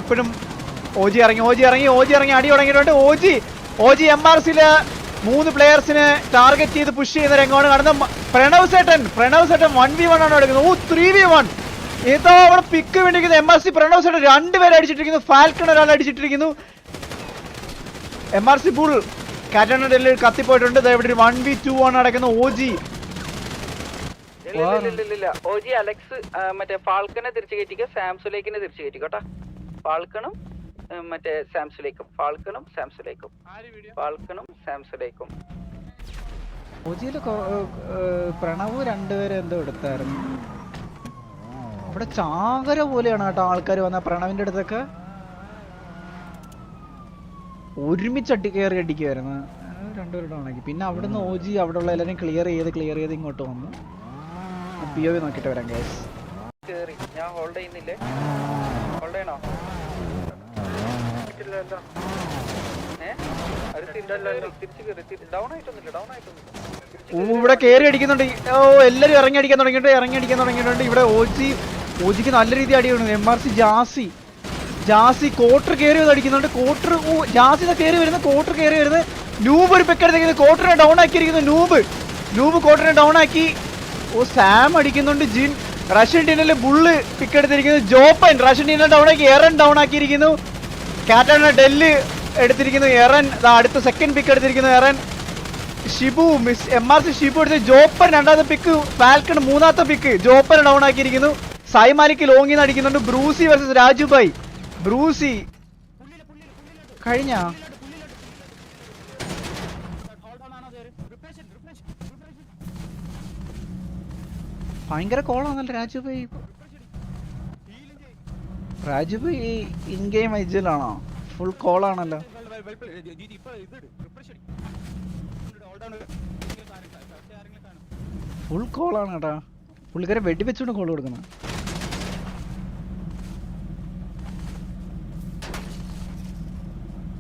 ഇപ്പോഴും ഓജി ഇറങ്ങി അടി തുടങ്ങിയിട്ടുണ്ട്. ഓജി MRCയില് 3 പ്ലെയേഴ്സിന് ടാർഗറ്റ് ചെയ്ത് പുഷ് ചെയ്യുന്ന രംഗമാണ് കാണുന്നത്. പ്രണവ് സേട്ടൻ 1v1 ആണ് എടുക്കുന്നത്. 3v1 ഏതോ അവിടെ പിക്ക് വേണ്ടിയിരിക്കുന്നത്. MRC പ്രണവ് സേട്ടൻ 2 പേരെ അടിച്ചിട്ടിരിക്കുന്നു. ഫാൽക്കൺ ഒരാൾ അടിച്ചിട്ടിരിക്കുന്നു. MRC bull കാറ്ററിന്റെ ഡെല്ലിൽ കത്തിപ്പോയിട്ടുണ്ട്. ഇവിടെ ഒരു 1v2 ആണ് നടക്കുന്നത്. ഓജി അലക്സ് മറ്റേ ഫാൽക്കനെ തിരിച്ചു കയറ്റിക്കോ, സാംസുലേക്കിനെ തിരിച്ചു കയറ്റിക്കോട്ടാ. ഫാൽക്കണും മറ്റേ സാംസുലേക്കും ഓജിയില് പ്രണവ് 2 പേരെ എന്തോ എടുത്തായിരുന്നു. അവിടെ ചാകര പോലെയാണ് കേട്ടോ ആൾക്കാർ വന്ന പ്രണവിന്റെ അടുത്തൊക്കെ ഒരുമിച്ച് കയറി അടിക്കുമായിരുന്നു. 2 പേരുടെ ഉണക്കി. പിന്നെ അവിടുന്ന് ഓജി അവിടെ ഉള്ള എല്ലാവരും ക്ലിയർ ചെയ്ത് ഇങ്ങോട്ട് വന്നു. POV നോക്കിട്ട് വരാം ഗൈസ്. ഞാൻ ഹോൾഡ് ചെയ്യുന്നില്ലേ? ഹോൾഡ് ചെയ്യണോ? ഇവിടെ കയറി അടിക്കുന്നുണ്ട്. എല്ലാരും ഇറങ്ങി അടിക്കാൻ തുടങ്ങിയിട്ടുണ്ട്. ഇവിടെ ഓജിക്ക് നല്ല രീതി അടിയുണ്ട്. MRC ജാസി കോട്ടർ കയറി അടിക്കുന്നുണ്ട്. ജാസി കയറി വരുന്നത് നൂബ് ഒരു പെക്കെടുത്തേക്കുന്നത്. കോട്ടറിനെ ഡൗൺ ആക്കിയിരിക്കുന്നു. നൂബ് കോട്ടറിനെ ഡൗൺ ആക്കി. സാം അടിക്കുന്നുണ്ട്. ജിൻ റഷ്യൻ ടീമിലെ ബുള്ള് പിക്ക് എടുത്തിരിക്കുന്നു. ജോപ്പൻ റഷ്യൻ ടീമിനെ ഡൗൺ ആക്കി. എറൻ ഡൗൺ ആക്കിയിരിക്കുന്നു. കാറ്റാണ് ഡെല്ല് എടുത്തിരിക്കുന്നു. എറൻ അടുത്ത സെക്കൻഡ് പിക്ക് എടുത്തിരിക്കുന്നു. എറൻ MRC ഷിബു എടുത്ത്. ജോപ്പൻ 2ാമത്തെ പിക്ക്. ഫാൽക്കൺ 3ാമത്തെ പിക്ക്. ജോപ്പൻ ഡൗൺ ആക്കിയിരിക്കുന്നു. സൈമാലിക്ക് ലോങ്ങിൽ നിന്ന് അടിക്കുന്നുണ്ട്. Brucie versus Rajubhai. ബ്രൂസി കഴിഞ്ഞ ഭയങ്കര കോളാണല്ലോ രാജുഭായ് ഇൻ ഗെയിം ഐജിലാണോ? ഫുൾ കോളാണല്ലോ. ഫുൾ കോളാണ് കേട്ടാ. പുള്ളിക്കാരെ വെടിവെച്ചോണ്ട് കോൾ കൊടുക്കുന്നത്.